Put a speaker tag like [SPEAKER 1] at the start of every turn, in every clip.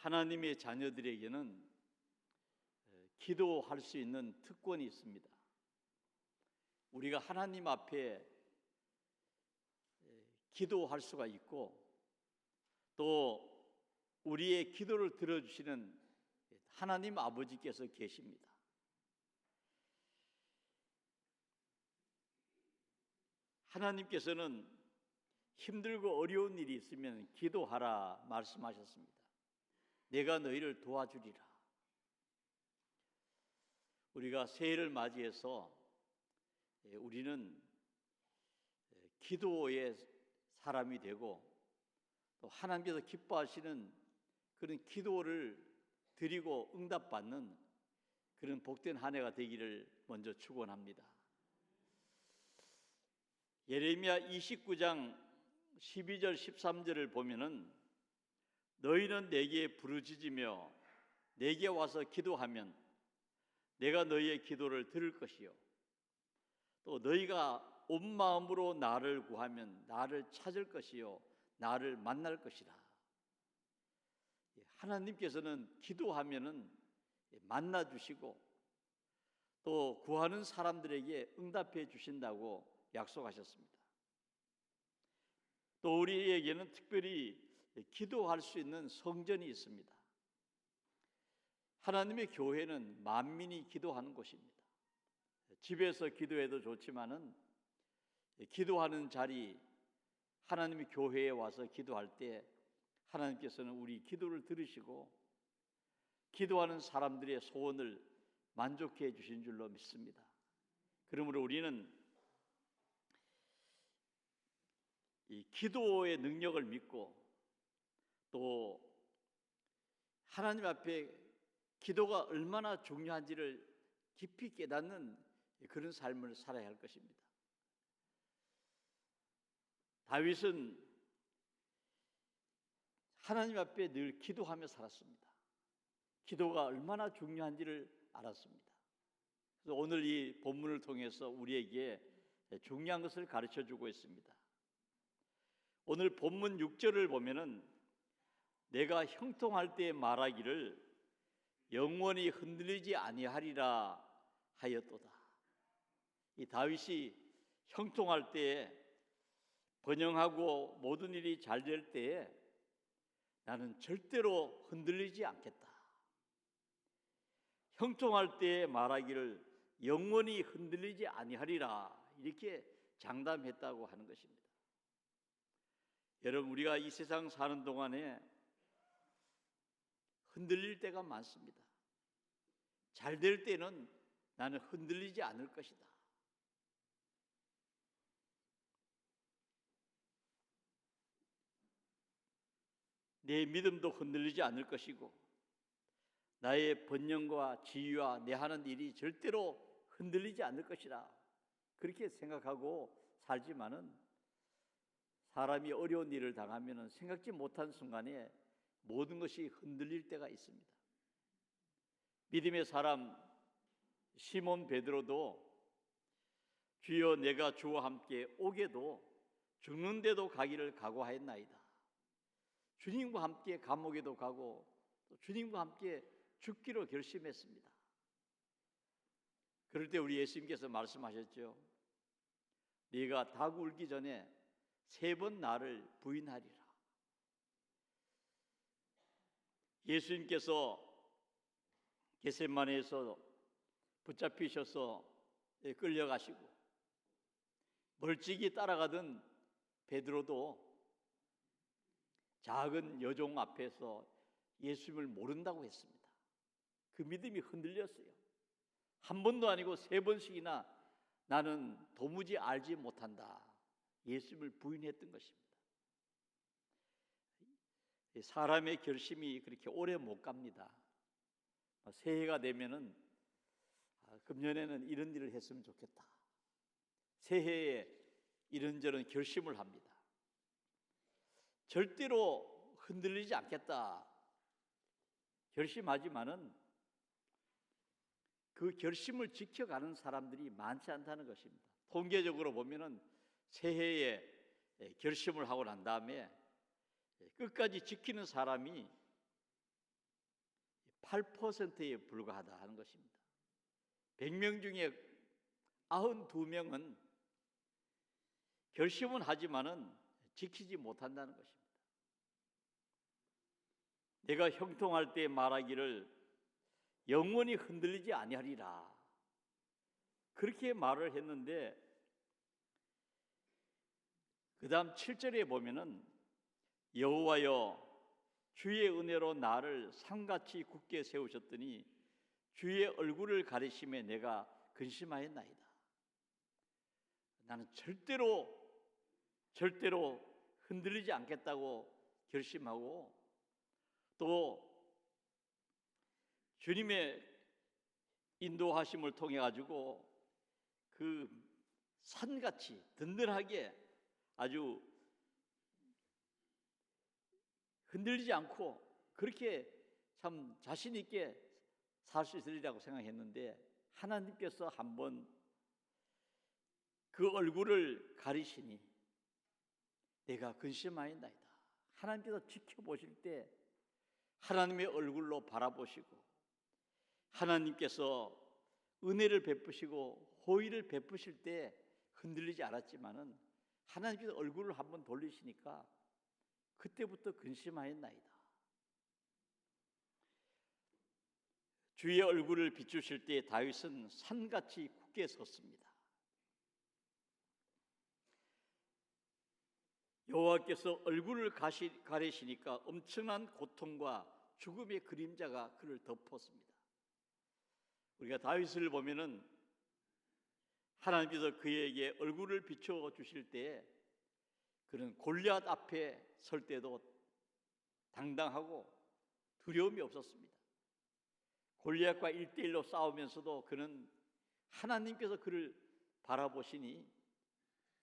[SPEAKER 1] 하나님의 자녀들에게는 기도할 수 있는 특권이 있습니다. 우리가 하나님 앞에 기도할 수가 있고, 또 우리의 기도를 들어주시는 하나님 아버지께서 계십니다. 하나님께서는 힘들고 어려운 일이 있으면 기도하라 말씀하셨습니다. 내가 너희를 도와주리라. 우리가 새해를 맞이해서 우리는 기도의 사람이 되고, 또 하나님께서 기뻐하시는 그런 기도를 드리고 응답받는 그런 복된 한 해가 되기를 먼저 축원합니다. 예레미야 29장 12절 13절을 보면은 너희는 내게 부르짖으며 내게 와서 기도하면 내가 너희의 기도를 들을 것이요, 또 너희가 온 마음으로 나를 구하면 나를 찾을 것이요 나를 만날 것이라. 하나님께서는 기도하면은 만나 주시고 또 구하는 사람들에게 응답해 주신다고 약속하셨습니다. 또 우리에게는 특별히 기도할 수 있는 성전이 있습니다. 하나님의 교회는 만민이 기도하는 곳입니다. 집에서 기도해도 좋지만은 기도하는 자리, 하나님의 교회에 와서 기도할 때 하나님께서는 우리 기도를 들으시고 기도하는 사람들의 소원을 만족해 주신 줄로 믿습니다. 그러므로 우리는 이 기도의 능력을 믿고 또 하나님 앞에 기도가 얼마나 중요한지를 깊이 깨닫는 그런 삶을 살아야 할 것입니다. 다윗은 하나님 앞에 늘 기도하며 살았습니다. 기도가 얼마나 중요한지를 알았습니다. 그래서 오늘 이 본문을 통해서 우리에게 중요한 것을 가르쳐주고 있습니다. 오늘 본문 6절을 보면은 내가 형통할 때 말하기를 영원히 흔들리지 아니하리라 하였도다. 이 다윗이 형통할 때에, 번영하고 모든 일이 잘 될 때에 나는 절대로 흔들리지 않겠다. 형통할 때에 말하기를 영원히 흔들리지 아니하리라, 이렇게 장담했다고 하는 것입니다. 여러분, 우리가 이 세상 사는 동안에 흔들릴 때가 많습니다. 잘 될 때는 나는 흔들리지 않을 것이다. 내 믿음도 흔들리지 않을 것이고 나의 번영과 지위와 내 하는 일이 절대로 흔들리지 않을 것이라, 그렇게 생각하고 살지만은 사람이 어려운 일을 당하면 생각지 못한 순간에 모든 것이 흔들릴 때가 있습니다. 믿음의 사람 시몬 베드로도 주여 내가 주와 함께 오게도 죽는데도 가기를 각오하였나이다. 주님과 함께 감옥에도 가고 또 주님과 함께 죽기로 결심했습니다. 그럴 때 우리 예수님께서 말씀하셨죠. 네가 닭 울기 전에 3번 나를 부인하리라. 예수님께서 겟세마네에서 붙잡히셔서 끌려가시고 멀찍이 따라가던 베드로도 작은 여종 앞에서 예수님을 모른다고 했습니다. 그 믿음이 흔들렸어요. 한 번도 아니고 3번씩이나 나는 도무지 알지 못한다, 예수님을 부인했던 것입니다. 사람의 결심이 그렇게 오래 못 갑니다. 새해가 되면은 금년에는 이런 일을 했으면 좋겠다, 새해에 이런저런 결심을 합니다. 절대로 흔들리지 않겠다 결심하지만은 그 결심을 지켜가는 사람들이 많지 않다는 것입니다. 통계적으로 보면은 새해에 결심을 하고 난 다음에 끝까지 지키는 사람이 8%에 불과하다 하는 것입니다. 100명 중에 92명은 결심은 하지만은 지키지 못한다는 것입니다. 내가 형통할 때 말하기를 영원히 흔들리지 아니하리라, 그렇게 말을 했는데 그 다음 7절에 보면은 여호와여 주의 은혜로 나를 산같이 굳게 세우셨더니 주의 얼굴을 가리심에 내가 근심하였나이다. 나는 절대로 흔들리지 않겠다고 결심하고 또 주님의 인도하심을 통해 가지고 그 산같이 든든하게 아주 흔들리지 않고 그렇게 참 자신 있게 살 수 있으리라고 생각했는데 하나님께서 한번 그 얼굴을 가리시니 내가 근심하였나이다. 하나님께서 지켜보실 때 하나님의 얼굴로 바라보시고 하나님께서 은혜를 베푸시고 호의를 베푸실 때 흔들리지 않았지만은 하나님께서 얼굴을 한번 돌리시니까 그때부터 근심하였나이다. 주의 얼굴을 비추실 때 다윗은 산같이 굳게 섰습니다. 여호와께서 얼굴을 가리시니까 엄청난 고통과 죽음의 그림자가 그를 덮었습니다. 우리가 다윗을 보면은 하나님께서 그에게 얼굴을 비춰 주실 때 그는 골리앗 앞에 설 때도 당당하고 두려움이 없었습니다. 골리앗과 1대1로 싸우면서도 그는 하나님께서 그를 바라보시니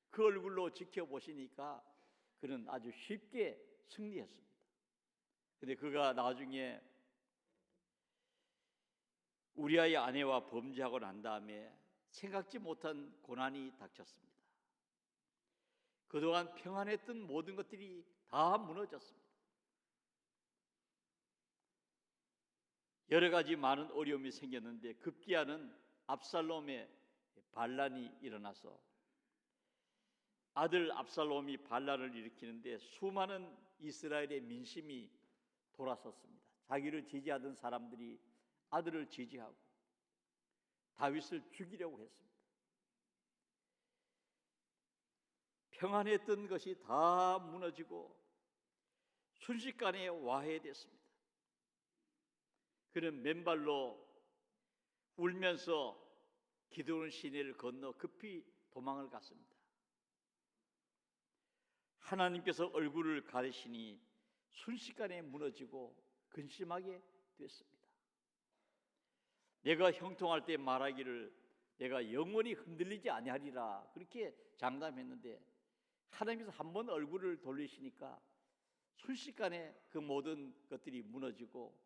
[SPEAKER 1] 그 얼굴로 지켜보시니까 그는 아주 쉽게 승리했습니다. 그런데 그가 나중에 우리아의 아내와 범죄하고 난 다음에 생각지 못한 고난이 닥쳤습니다. 그동안 평안했던 모든 것들이 다 무너졌습니다. 여러 가지 많은 어려움이 생겼는데 급기야는 압살롬의 반란이 일어나서 아들 압살롬이 반란을 일으키는데 수많은 이스라엘의 민심이 돌아섰습니다. 자기를 지지하던 사람들이 아들을 지지하고 다윗을 죽이려고 했습니다. 평안했던 것이 다 무너지고 순식간에 와해됐습니다. 그는 맨발로 울면서 기드온 시내를 건너 급히 도망을 갔습니다. 하나님께서 얼굴을 가리시니 순식간에 무너지고 근심하게 됐습니다. 내가 형통할 때 말하기를 내가 영원히 흔들리지 아니하리라, 그렇게 장담했는데 하나님께서 한번 얼굴을 돌리시니까 순식간에 그 모든 것들이 무너지고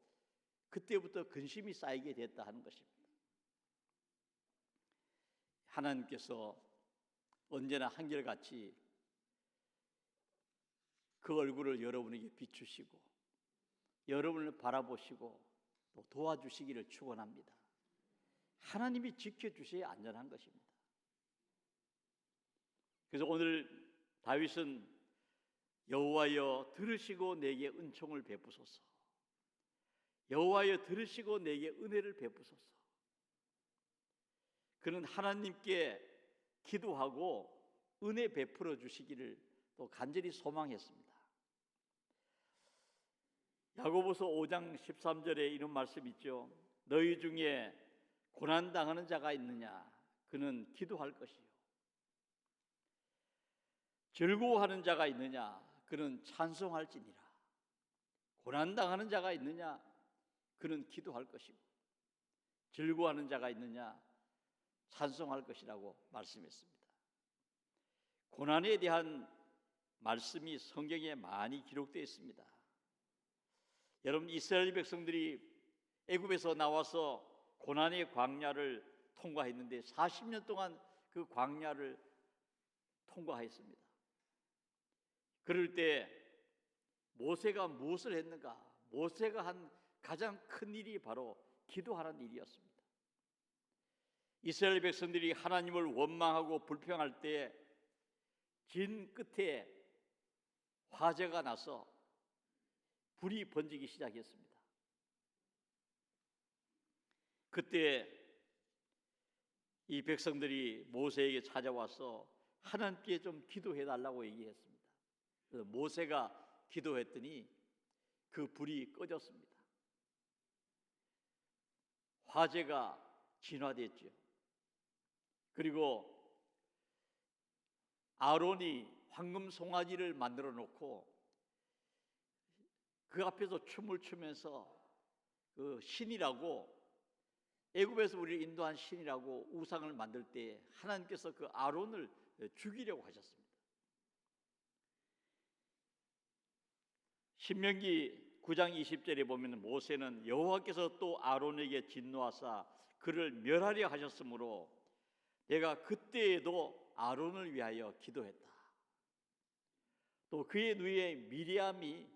[SPEAKER 1] 그때부터 근심이 쌓이게 됐다 하는 것입니다. 하나님께서 언제나 한결같이 그 얼굴을 여러분에게 비추시고 여러분을 바라보시고 또 도와주시기를 축원합니다. 하나님이 지켜주셔야 안전한 것입니다. 그래서 오늘 다윗은 여호와여 들으시고 내게 은총을 베푸소서, 여호와여 들으시고 내게 은혜를 베푸소서. 그는 하나님께 기도하고 은혜 베풀어 주시기를 또 간절히 소망했습니다. 야고보서 5장 13절에 이런 말씀이 있죠. 너희 중에 고난당하는 자가 있느냐? 그는 기도할 것이요. 즐거워하는 자가 있느냐? 그는 찬송할지니라. 고난당하는 자가 있느냐? 그는 기도할 것이고 즐거워하는 자가 있느냐? 찬송할 것이라고 말씀했습니다. 고난에 대한 말씀이 성경에 많이 기록되어 있습니다. 여러분, 이스라엘 백성들이 애굽에서 나와서 고난의 광야를 통과했는데 40년 동안 그 광야를 통과했습니다. 그럴 때 모세가 무엇을 했는가? 모세가 한 가장 큰 일이 바로 기도하라는 일이었습니다. 이스라엘 백성들이 하나님을 원망하고 불평할 때 진 끝에 화재가 나서 불이 번지기 시작했습니다. 그때 이 백성들이 모세에게 찾아와서 하나님께 좀 기도해 달라고 얘기했습니다. 그래서 모세가 기도했더니 그 불이 꺼졌습니다. 화재가 진화됐죠. 그리고 아론이 황금 송아지를 만들어 놓고 그 앞에서 춤을 추면서 그 신이라고, 애굽에서 우리를 인도한 신이라고 우상을 만들 때 하나님께서 그 아론을 죽이려고 하셨습니다. 신명기 9장 20절에 보면 모세는 여호와께서 또 아론에게 진노하사 그를 멸하려 하셨으므로 내가 그때에도 아론을 위하여 기도했다. 또 그의 누이 미리암이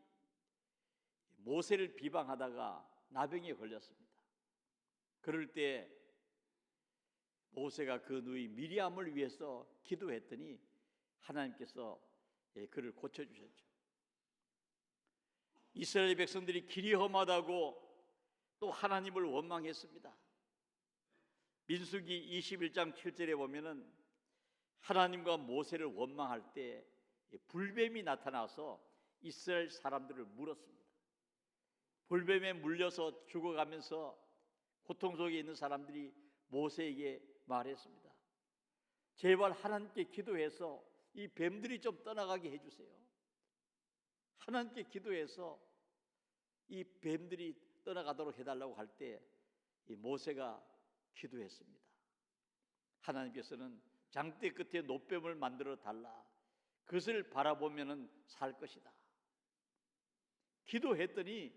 [SPEAKER 1] 모세를 비방하다가 나병에 걸렸습니다. 그럴 때 모세가 그 누이 미리암을 위해서 기도했더니 하나님께서 그를 고쳐주셨죠. 이스라엘 백성들이 길이 험하다고 또 하나님을 원망했습니다. 민수기 21장 7절에 보면은 하나님과 모세를 원망할 때 불뱀이 나타나서 이스라엘 사람들을 물었습니다. 불뱀에 물려서 죽어가면서 고통 속에 있는 사람들이 모세에게 말했습니다. 제발 하나님께 기도해서 이 뱀들이 좀 떠나가게 해주세요. 하나님께 기도해서 이 뱀들이 떠나가도록 해달라고 할 때 이 모세가 기도했습니다. 하나님께서는 장대 끝에 노뱀을 만들어 달라. 그것을 바라보면은 살 것이다. 기도했더니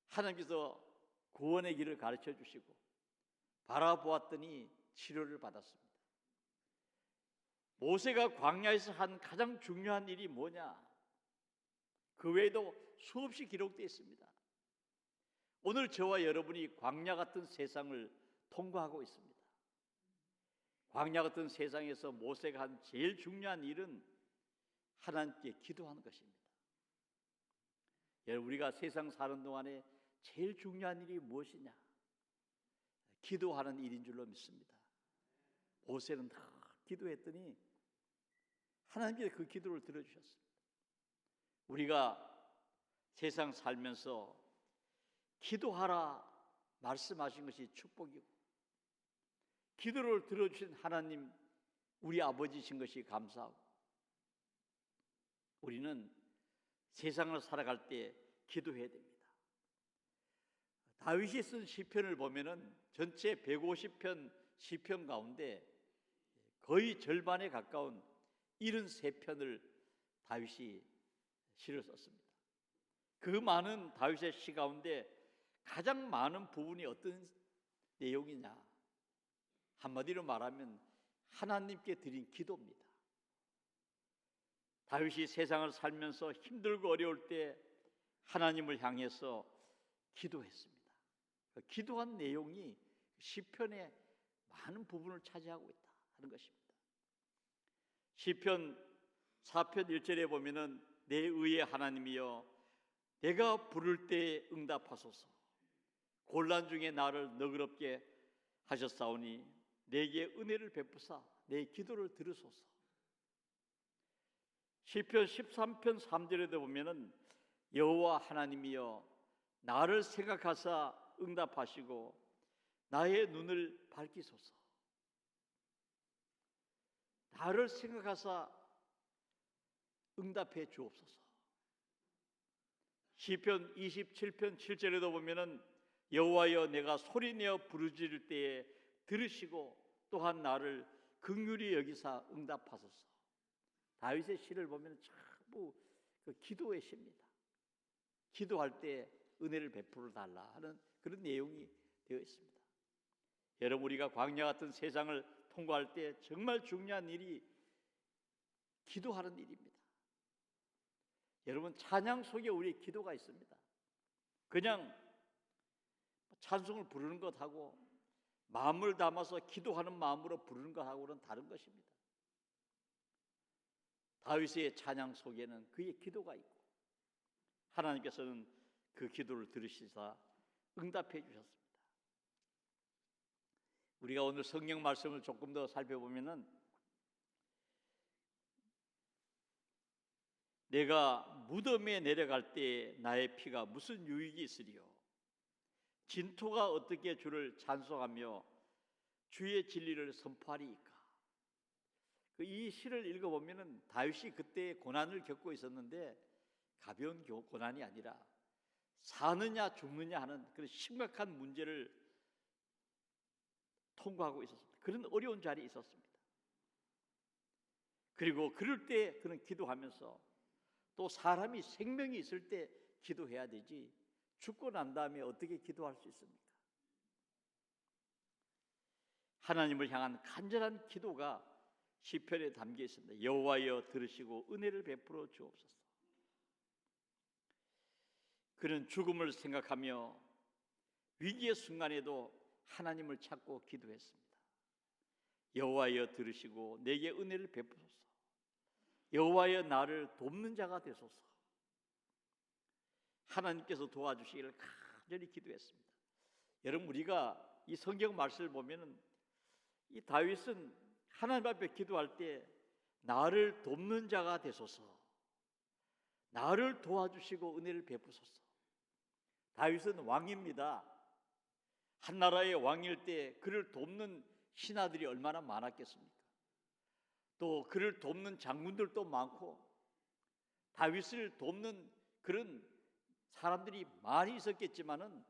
[SPEAKER 1] 하나님께서 구원의 길을 가르쳐 주시고 바라보았더니 치료를 받았습니다. 모세가 광야에서 한 가장 중요한 일이 뭐냐? 그 외에도 수없이 기록되어 있습니다. 오늘 저와 여러분이 광야 같은 세상을 통과하고 있습니다. 광야 같은 세상에서 모세가 한 제일 중요한 일은 하나님께 기도하는 것입니다. 여러분, 우리가 세상 사는 동안에 제일 중요한 일이 무엇이냐? 기도하는 일인 줄로 믿습니다. 모세는 다 기도했더니 하나님께서 그 기도를 들어주셨습니다. 우리가 세상 살면서 기도하라 말씀하신 것이 축복이고 기도를 들어주신 하나님 우리 아버지신 것이 감사하고 우리는 세상을 살아갈 때 기도해야 됩니다. 다윗이 쓴 시편을 보면은 전체 150편 시편 가운데 거의 절반에 가까운 73편을 다윗이 시를 썼습니다. 그 많은 다윗의 시 가운데 가장 많은 부분이 어떤 내용이냐? 한마디로 말하면 하나님께 드린 기도입니다. 다윗이 세상을 살면서 힘들고 어려울 때 하나님을 향해서 기도했습니다. 기도한 내용이 시편의 많은 부분을 차지하고 있다 하는 것입니다. 시편 4편 1절에 보면은 내 의의 하나님이여 내가 부를 때 응답하소서. 곤란 중에 나를 너그럽게 하셨사오니 내게 은혜를 베푸사 내 기도를 들으소서. 시편 13편 3절에도 보면은 여호와 하나님이여 나를 생각하사 응답하시고 나의 눈을 밝히소서. 나를 생각하사 응답해 주옵소서. 시편 27편 7절에도 보면은 여호와여 내가 소리내어 부르짖을 때에 들으시고 또한 나를 긍휼히 여기사 응답하소서. 다윗의 시를 보면 전부 그 기도의 시입니다. 기도할 때 은혜를 베풀어 달라 하는 그런 내용이 되어 있습니다. 여러분 우리가 광야 같은 세상을 통과할 때 정말 중요한 일이 기도하는 일입니다. 여러분 찬양 속에 우리의 기도가 있습니다. 그냥 찬송을 부르는 것하고 마음을 담아서 기도하는 마음으로 부르는 것하고는 다른 것입니다. 다윗의 찬양 속에는 그의 기도가 있고 하나님께서는 그 기도를 들으시사 응답해 주셨습니다. 우리가 오늘 성경 말씀을 조금 더 살펴보면은 내가 무덤에 내려갈 때 나의 피가 무슨 유익이 있으리요? 진토가 어떻게 주를 찬송하며 주의 진리를 선포하리이까? 이 시를 읽어보면은 다윗이 그때 고난을 겪고 있었는데 가벼운 고난이 아니라 사느냐 죽느냐 하는 그런 심각한 문제를 통과하고 있었습니다. 그런 어려운 자리에 있었습니다. 그리고 그럴 때 그는 기도하면서 또 사람이 생명이 있을 때 기도해야 되지 죽고 난 다음에 어떻게 기도할 수 있습니까? 하나님을 향한 간절한 기도가 시편에 담겨 있습니다. 여호와여 들으시고 은혜를 베풀어 주옵소서. 그는 죽음을 생각하며 위기의 순간에도 하나님을 찾고 기도했습니다. 여호와여 들으시고 내게 은혜를 베푸소서. 여호와여 나를 돕는 자가 되소서. 하나님께서 도와주시기를 간절히 기도했습니다. 여러분, 우리가 이 성경 말씀을 보면은 이 다윗은 하나님 앞에 기도할 때 나를 돕는 자가 되소서, 나를 도와주시고 은혜를 베푸소서. 다윗은 왕입니다. 한 나라의 왕일 때 그를 돕는 신하들이 얼마나 많았겠습니까? 또 그를 돕는 장군들도 많고 다윗을 돕는 그런 사람들이 많이 있었겠지만은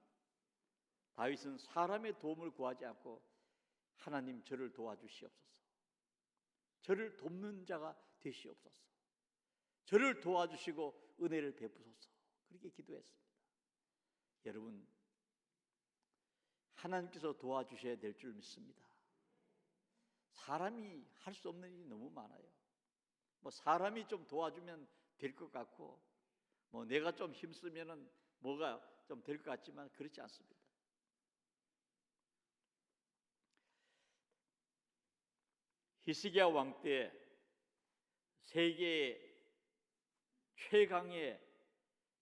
[SPEAKER 1] 다윗은 사람의 도움을 구하지 않고 하나님 저를 도와주시옵소서, 저를 돕는 자가 되시옵소서, 저를 도와주시고 은혜를 베푸소서, 그렇게 기도했습니다. 여러분, 하나님께서 도와주셔야 될 줄 믿습니다. 사람이 할 수 없는 일이 너무 많아요. 사람이 좀 도와주면 될 것 같고 내가 좀 힘쓰면은 뭐가 좀 될 것 같지만 그렇지 않습니다. 히스기야 왕 때 세계 최강의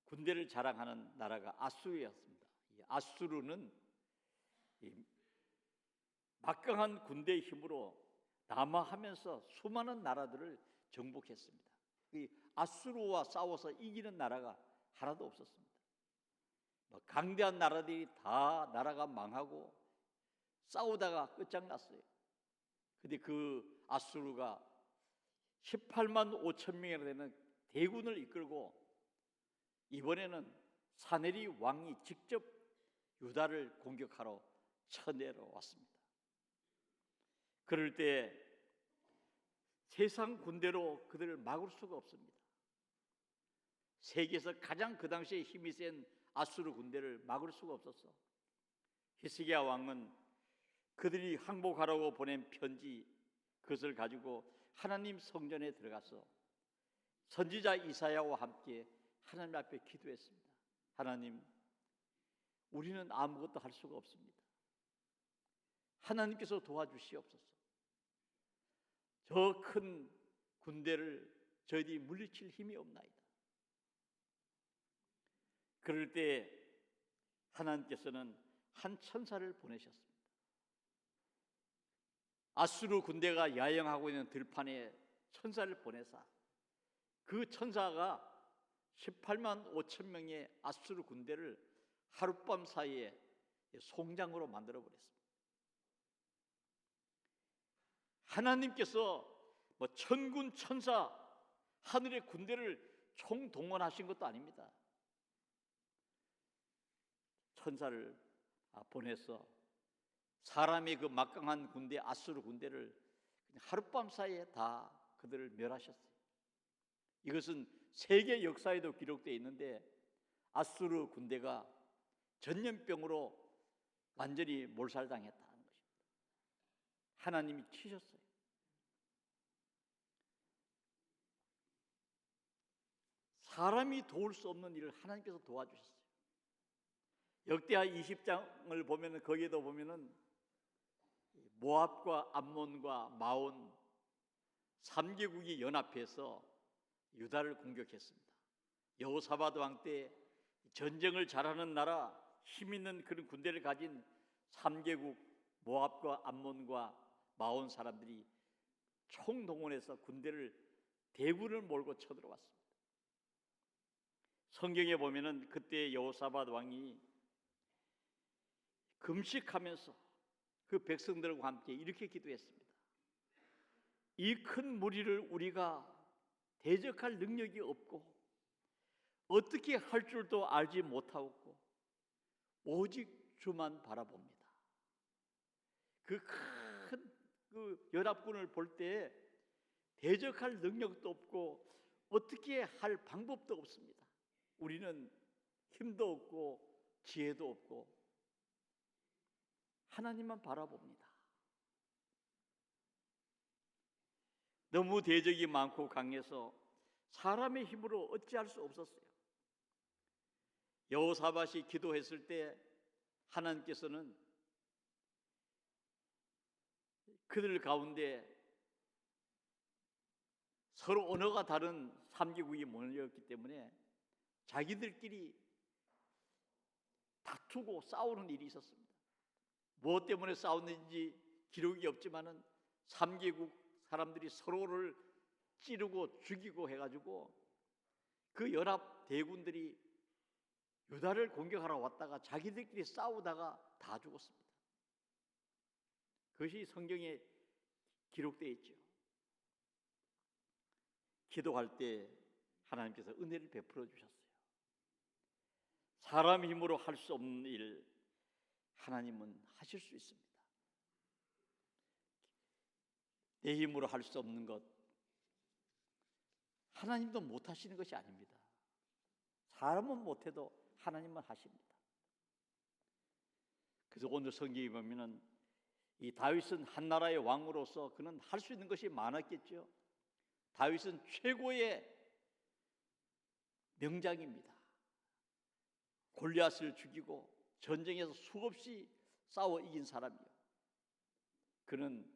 [SPEAKER 1] 군대를 자랑하는 나라가 아수르였습니다. 아수르는 막강한 군대의 힘으로 남하하면서 수많은 나라들을 정복했습니다. 이 아수르와 싸워서 이기는 나라가 하나도 없었습니다. 강대한 나라들이 다 나라가 망하고 싸우다가 끝장났어요. 근데 그 아수르가 18만 5천 명이나 되는 대군을 이끌고 이번에는 사네리 왕이 직접 유다를 공격하러 쳐내려왔습니다. 그럴 때 세상 군대로 그들을 막을 수가 없습니다. 세계에서 가장 그 당시에 힘이 센 아수르 군대를 막을 수가 없었어. 히스기야 왕은 그들이 항복하라고 보낸 편지, 그것을 가지고 하나님 성전에 들어가서 선지자 이사야와 함께 하나님 앞에 기도했습니다. 하나님, 우리는 아무것도 할 수가 없습니다. 하나님께서 도와주시옵소서. 저 큰 군대를 저희들이 물리칠 힘이 없나이다. 그럴 때 하나님께서는 한 천사를 보내셨습니다. 아수르 군대가 야영하고 있는 들판에 천사를 보내사 그 천사가 18만 5천 명의 아수르 군대를 하룻밤 사이에 송장으로 만들어버렸습니다. 하나님께서 천군 천사 하늘의 군대를 총동원하신 것도 아닙니다. 천사를 보내서 사람의 그 막강한 군대, 아수르 군대를 하룻밤 사이에 다 그들을 멸하셨어요. 이것은 세계 역사에도 기록되어 있는데 아수르 군대가 전염병으로 완전히 몰살당했다는 것입니다. 하나님이 치셨어요. 사람이 도울 수 없는 일을 하나님께서 도와주셨어요. 역대하 20장을 보면은 거기에도 보면은 모압과 암몬과 마온 3개국이 연합해서 유다를 공격했습니다. 여호사밧 왕 때 전쟁을 잘하는 나라, 힘 있는 그런 군대를 가진 3개국 모압과 암몬과 마온 사람들이 총동원해서 대군을 몰고 쳐들어왔습니다. 성경에 보면은 그때 여호사밧 왕이 금식하면서 그 백성들과 함께 이렇게 기도했습니다. 이 큰 무리를 우리가 대적할 능력이 없고 어떻게 할 줄도 알지 못하고 오직 주만 바라봅니다. 그 큰 그 연합군을 볼 때 대적할 능력도 없고 어떻게 할 방법도 없습니다. 우리는 힘도 없고 지혜도 없고 하나님만 바라봅니다. 너무 대적이 많고 강해서 사람의 힘으로 어찌할 수 없었어요. 여호사밧이 기도했을 때 하나님께서는 그들 가운데 서로 언어가 다른 3개국이 몰려있기 때문에 자기들끼리 다투고 싸우는 일이 있었습니다. 무엇 때문에 싸웠는지 기록이 없지만은 3개국 사람들이 서로를 찌르고 죽이고 해가지고 그 연합 대군들이 유다를 공격하러 왔다가 자기들끼리 싸우다가 다 죽었습니다. 그것이 성경에 기록되어 있죠. 기도할 때 하나님께서 은혜를 베풀어 주셨어요. 사람 힘으로 할 수 없는 일 하나님은 하실 수 있습니다. 내 힘으로 할 수 없는 것 하나님도 못 하시는 것이 아닙니다. 사람은 못해도 하나님만 하십니다. 그래서 오늘 성경에 보면은 이 다윗은 한 나라의 왕으로서 그는 할 수 있는 것이 많았겠죠. 다윗은 최고의 명장입니다. 골리앗을 죽이고 전쟁에서 수없이 싸워 이긴 사람이요. 그는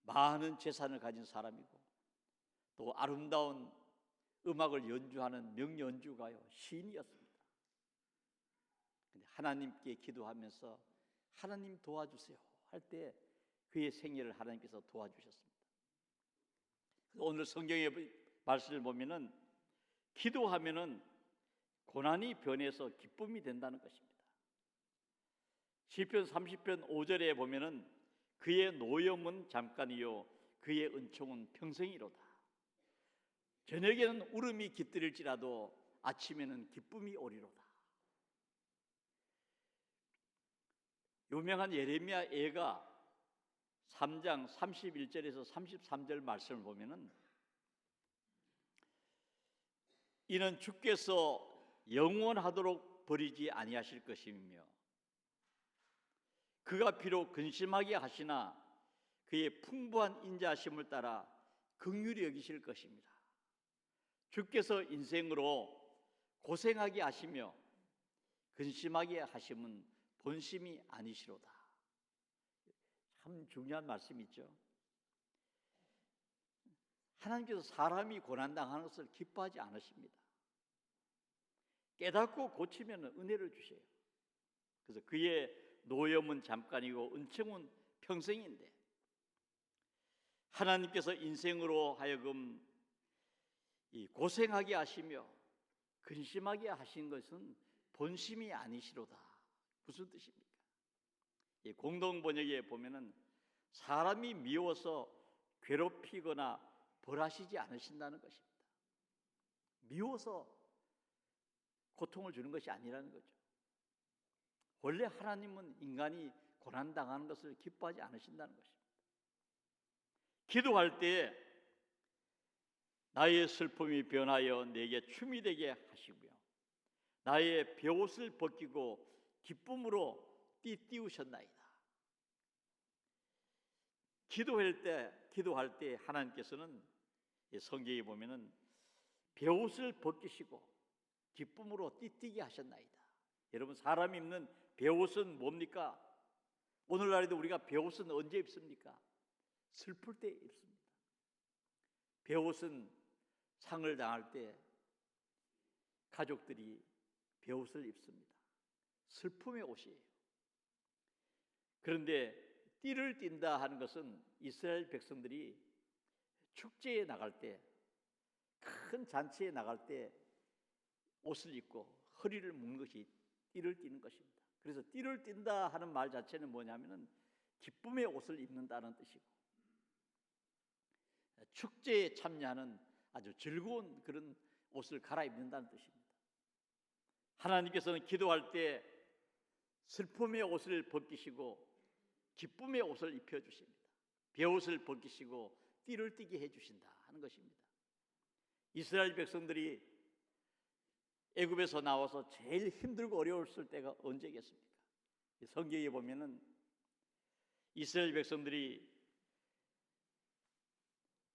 [SPEAKER 1] 많은 재산을 가진 사람이고 또 아름다운 음악을 연주하는 명연주가요 시인이었습니다. 근데 하나님께 기도하면서 하나님 도와주세요 할 때 그의 생애를 하나님께서 도와주셨습니다. 오늘 성경의 말씀을 보면은 기도하면은 고난이 변해서 기쁨이 된다는 것입니다. 시편 30편 5절에 보면은 그의 노염은 잠깐이요 그의 은총은 평생이로다. 저녁에는 울음이 깃들일지라도 아침에는 기쁨이 오리로다. 유명한 예레미야 예가 3장 31절에서 33절 말씀을 보면은 이는 주께서 영원하도록 버리지 아니하실 것이며 그가 비록 근심하게 하시나 그의 풍부한 인자하심을 따라 긍휼히 여기실 것입니다. 주께서 인생으로 고생하게 하시며 근심하게 하심은 본심이 아니시로다. 참 중요한 말씀이죠. 하나님께서 사람이 고난당하는 것을 기뻐하지 않으십니다. 깨닫고 고치면 은혜를 주셔요. 그래서 그의 노염은 잠깐이고 은총은 평생인데 하나님께서 인생으로 하여금 이 고생하게 하시며 근심하게 하신 것은 본심이 아니시로다. 무슨 뜻입니까? 이 공동 번역에 보면은 사람이 미워서 괴롭히거나 벌하시지 않으신다는 것입니다. 미워서 고통을 주는 것이 아니라는 거죠. 원래 하나님은 인간이 고난당하는 것을 기뻐하지 않으신다는 것입니다. 기도할 때 나의 슬픔이 변하여 내게 춤이 되게 하시고요 나의 베옷을 벗기고 기쁨으로 띠띠우셨나이다. 기도할 때 하나님께서는 성경에 보면은 베옷을 벗기시고 기쁨으로 띠띠게 하셨나이다. 여러분, 사람이 입는 베옷은 뭡니까? 오늘날에도 우리가 베옷은 언제 입습니까? 슬플 때 입습니다. 베옷은 상을 당할 때 가족들이 베옷을 입습니다. 슬픔의 옷이에요. 그런데 띠를 띈다 하는 것은 이스라엘 백성들이 축제에 나갈 때, 큰 잔치에 나갈 때 옷을 입고 허리를 묶는 것이 띠를 띠는 것입니다. 그래서 띠를 띈다 하는 말 자체는 뭐냐면은 기쁨의 옷을 입는다는 뜻이고, 축제에 참여하는 아주 즐거운 그런 옷을 갈아입는다는 뜻입니다. 하나님께서는 기도할 때 슬픔의 옷을 벗기시고 기쁨의 옷을 입혀주십니다. 베옷을 벗기시고 띠를 띠게 해주신다 하는 것입니다. 이스라엘 백성들이 애굽에서 나와서 제일 힘들고 어려웠을 때가 언제겠습니까? 성경에 보면은 이스라엘 백성들이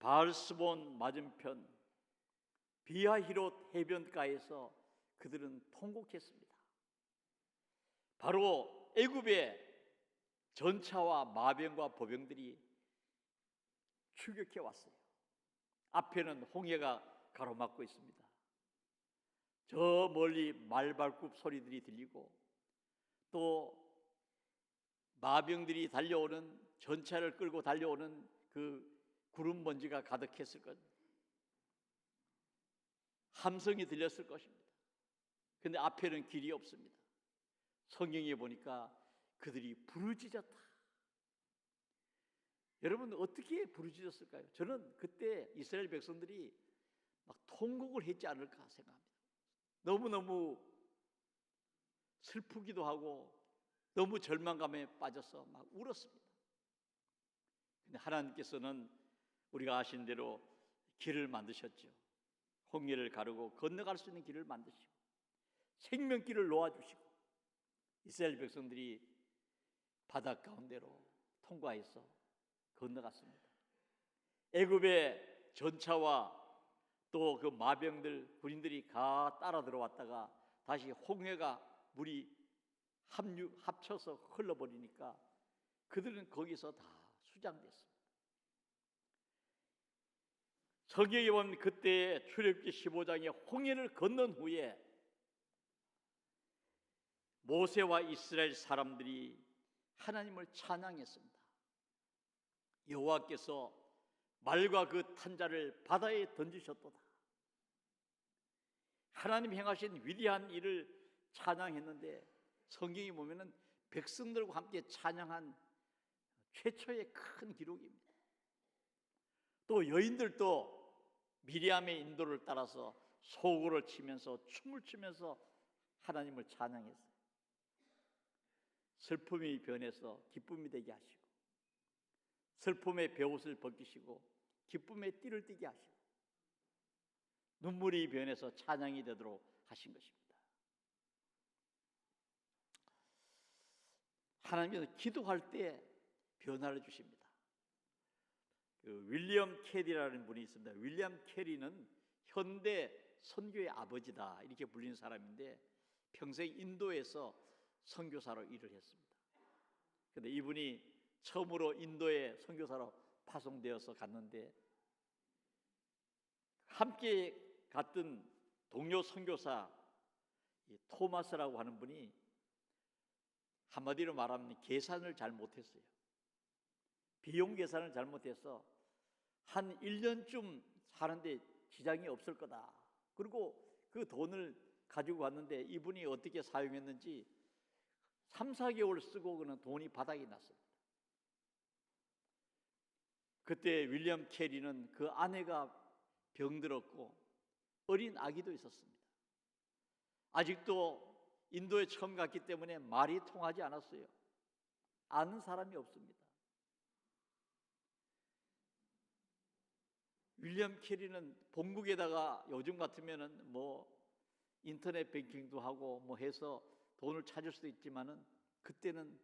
[SPEAKER 1] 바알스본 맞은편 비하히롯 해변가에서 그들은 통곡했습니다. 바로 애굽의 전차와 마병과 보병들이 추격해 왔어요. 앞에는 홍해가 가로막고 있습니다. 저 멀리 말발굽 소리들이 들리고 또 마병들이 달려오는, 전차를 끌고 달려오는 그 구름 먼지가 가득했을 겁니다. 함성이 들렸을 것입니다. 그런데 앞에는 길이 없습니다. 성경에 보니까 그들이 부르짖었다. 여러분, 어떻게 부르짖었을까요? 저는 그때 이스라엘 백성들이 막 통곡을 했지 않을까 생각합니다. 너무너무 슬프기도 하고 너무 절망감에 빠져서 막 울었습니다. 근데 하나님께서는 우리가 아신 대로 길을 만드셨죠. 홍해를 가르고 건너갈 수 있는 길을 만드시고 생명길을 놓아주시고 이스라엘 백성들이 바다 가운데로 통과해서 건너갔습니다. 애굽의 전차와 또 그 마병들, 군인들이 가 따라 들어왔다가 다시 홍해가 물이 합쳐서 흘러버리니까 그들은 거기서 다 수장됐습니다. 성경에 보면 그때 출애굽기 15장에 홍해를 건넌 후에 모세와 이스라엘 사람들이 하나님을 찬양했습니다. 여호와께서 말과 그 탄자를 바다에 던지셨도다. 하나님 행하신 위대한 일을 찬양했는데 성경에 보면은 백성들과 함께 찬양한 최초의 큰 기록입니다. 또 여인들도 미리암의 인도를 따라서 소고를 치면서 춤을 추면서 하나님을 찬양했어요. 슬픔이 변해서 기쁨이 되게 하시고 슬픔의 베옷을 벗기시고 기쁨의 띠를 띠게 하시고 눈물이 변해서 찬양이 되도록 하신 것입니다. 하나님께서 기도할 때 변화를 주십니다. 그 윌리엄 캐리라는 분이 있습니다. 윌리엄 캐리는 현대 선교의 아버지다 이렇게 불리는 사람인데 평생 인도에서 선교사로 일을 했습니다. 그런데 이분이 처음으로 인도에 선교사로 파송되어서 갔는데 함께 갔던 동료 선교사 토마스라고 하는 분이 한마디로 말하면 계산을 잘 못했어요. 비용 계산을 잘못해서 한 1년쯤 사는데 지장이 없을 거다. 그리고 그 돈을 가지고 갔는데 이분이 어떻게 사용했는지 3, 4개월 쓰고 그는 돈이 바닥이 났습니다. 그때 윌리엄 캐리는 그 아내가 병들었고 어린 아기도 있었습니다. 아직도 인도에 처음 갔기 때문에 말이 통하지 않았어요. 아는 사람이 없습니다. 윌리엄 캐리는 본국에다가 요즘 같으면은 뭐 인터넷 뱅킹도 하고 뭐 해서 돈을 찾을 수도 있지만은 그때는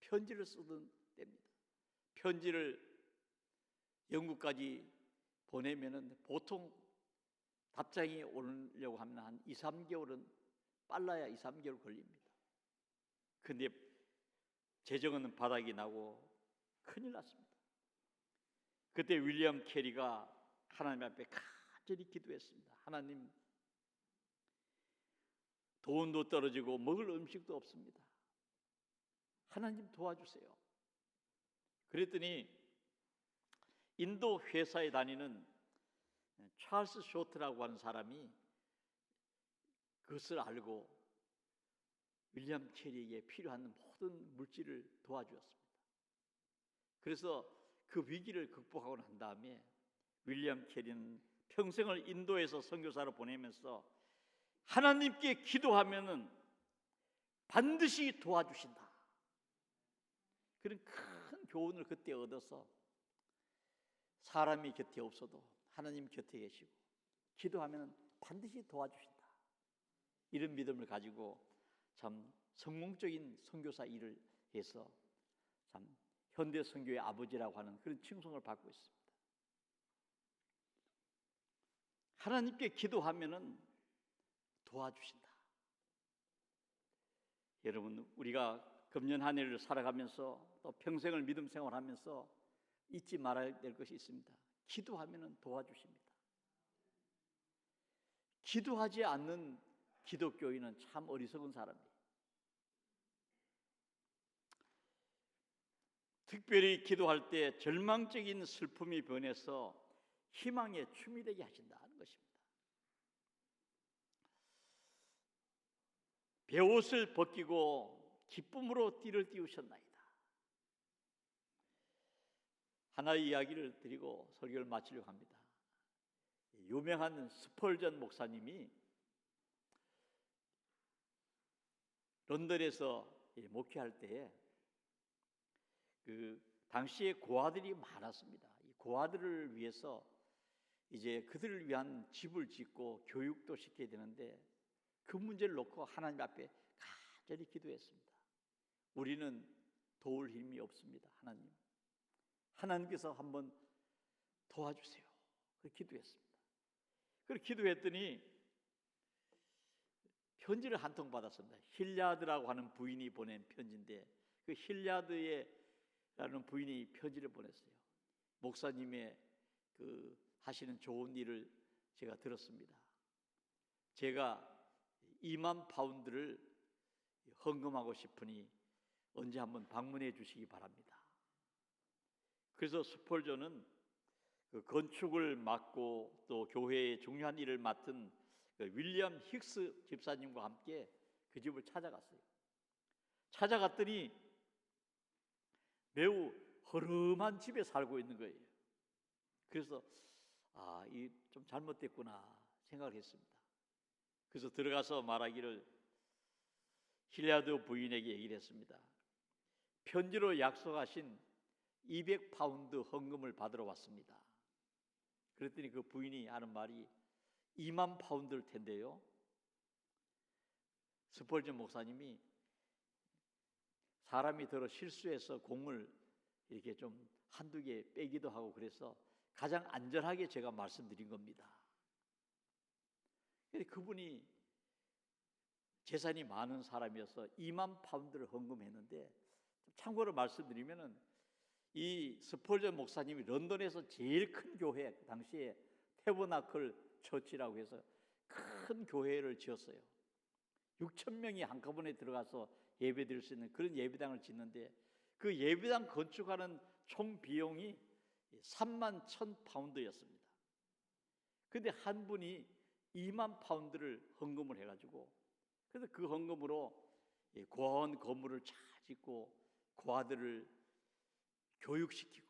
[SPEAKER 1] 편지를 쓰던 때입니다. 편지를 영국까지 보내면은 보통 답장이 오려고 하면 한 2, 3개월은 빨라야 2, 3개월 걸립니다. 근데 재정은 바닥이 나고 큰일 났습니다. 그때 윌리엄 캐리가 하나님 앞에 간절히 기도했습니다. 하나님, 돈도 떨어지고 먹을 음식도 없습니다. 하나님 도와주세요. 그랬더니 인도 회사에 다니는 찰스 쇼트라고 하는 사람이 그것을 알고 윌리엄 캐리에게 필요한 모든 물질을 도와주었습니다. 그래서 그 위기를 극복하고 난 다음에 윌리엄 캐리는 평생을 인도에서 선교사로 보내면서 하나님께 기도하면은 반드시 도와주신다, 그런 큰 교훈을 그때 얻어서 사람이 곁에 없어도 하나님 곁에 계시고 기도하면 반드시 도와주신다, 이런 믿음을 가지고 참 성공적인 선교사 일을 해서 참 현대 선교의 아버지라고 하는 그런 칭송을 받고 있습니다. 하나님께 기도하면은 도와주신다. 여러분, 우리가 금년 한 해를 살아가면서 또 평생을 믿음 생활하면서 잊지 말아야 될 것이 있습니다. 기도하면은 도와주십니다. 기도하지 않는 기독교인은 참 어리석은 사람이에요. 특별히 기도할 때 절망적인 슬픔이 변해서 희망의 춤이 되게 하신다는 것입니다. 베옷을 벗기고 기쁨으로 띠를 띄우셨나이다. 하나의 이야기를 드리고 설교를 마치려고 합니다. 유명한 스펄전 목사님이 런던에서 목회할 때에 그 당시에 고아들이 많았습니다. 이 고아들을 위해서 이제 그들을 위한 집을 짓고 교육도 시켜야 되는데 그 문제를 놓고 하나님 앞에 간절히 기도했습니다. 우리는 도울 힘이 없습니다. 하나님께서 한번 도와주세요. 그렇게 기도했습니다. 그렇게 기도했더니 편지를 한 통 받았습니다. 힐리아드라고 하는 부인이 보낸 편지인데 그 힐리아드라는 부인이 편지를 보냈어요. 목사님의 그 하시는 좋은 일을 제가 들었습니다. 제가 2만 파운드를 헌금하고 싶으니 언제 한번 방문해 주시기 바랍니다. 그래서 스펄전은 그 건축을 맡고 또 교회의 중요한 일을 맡은 그 윌리엄 힉스 집사님과 함께 그 집을 찾아갔어요. 찾아갔더니 매우 허름한 집에 살고 있는 거예요. 그래서 이 좀 잘못됐구나 생각을 했습니다. 그래서 들어가서 말하기를 힐리아드 부인에게 얘기를 했습니다. 편지로 약속하신 200파운드 헌금을 받으러 왔습니다. 그랬더니 그 부인이 하는 말이 2만 파운드일 텐데요. 스펄전 목사님이 사람이 들어 실수해서 공을 이렇게 좀 한두 개 빼기도 하고 그래서 가장 안전하게 제가 말씀드린 겁니다. 근데 그분이 재산이 많은 사람이어서 2만 파운드를 헌금했는데, 참고로 말씀드리면은 이 스펄전 목사님이 런던에서 제일 큰 교회, 당시에 태버나클 처치라고 해서 큰 교회를 지었어요. 6천 명이 한꺼번에 들어가서 예배드릴 수 있는 그런 예배당을 짓는데 그 예배당 건축하는 총 비용이 3만 1,000 파운드였습니다. 그런데 한 분이 2만 파운드를 헌금을 해가지고, 그래서 그 헌금으로 고아원 건물을 잘 짓고 고아들을 교육시키고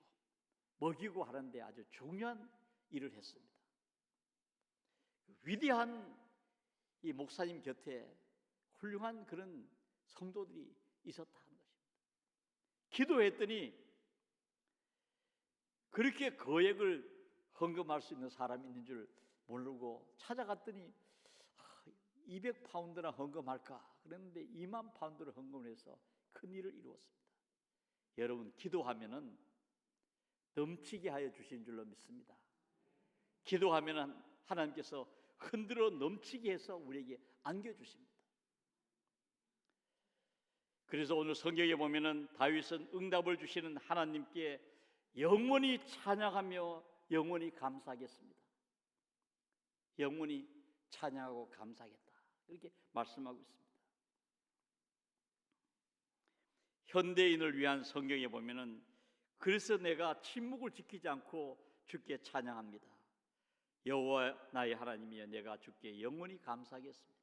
[SPEAKER 1] 먹이고 하는데 아주 중요한 일을 했습니다. 위대한 이 목사님 곁에 훌륭한 그런 성도들이 있었다는 것입니다. 기도했더니 그렇게 거액을 헌금할 수 있는 사람이 있는 줄 모르고 찾아갔더니 200파운드나 헌금할까 그랬는데 2만 파운드를 헌금을 해서 큰 일을 이루었습니다. 여러분, 기도하면은 넘치게 하여 주신 줄로 믿습니다. 기도하면은 하나님께서 흔들어 넘치게 해서 우리에게 안겨주십니다. 그래서 오늘 성경에 보면은 다윗은 응답을 주시는 하나님께 영원히 찬양하며 영원히 감사하겠습니다. 영원히 찬양하고 감사하겠다. 이렇게 말씀하고 있습니다. 현대인을 위한 성경에 보면은 그래서 내가 침묵을 지키지 않고 주께 찬양합니다. 여호와 나의 하나님이여 내가 주께 영원히 감사하겠습니다.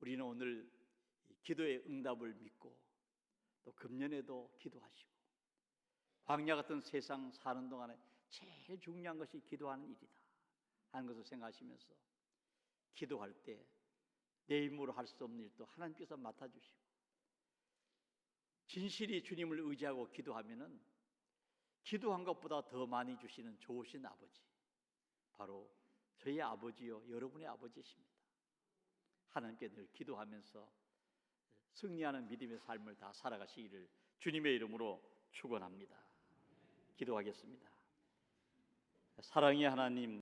[SPEAKER 1] 우리는 오늘 기도의 응답을 믿고 또 금년에도 기도하시고 광야 같은 세상 사는 동안에 제일 중요한 것이 기도하는 일이다 하는 것을 생각하시면서 기도할 때 내 힘으로 할 수 없는 일도 하나님께서 맡아주시고 진실이 주님을 의지하고 기도하면은 기도한 것보다 더 많이 주시는 좋으신 아버지, 바로 저희 아버지요 여러분의 아버지십니다. 하나님께 늘 기도하면서 승리하는 믿음의 삶을 다 살아가시기를 주님의 이름으로 축원합니다. 기도하겠습니다. 사랑의 하나님,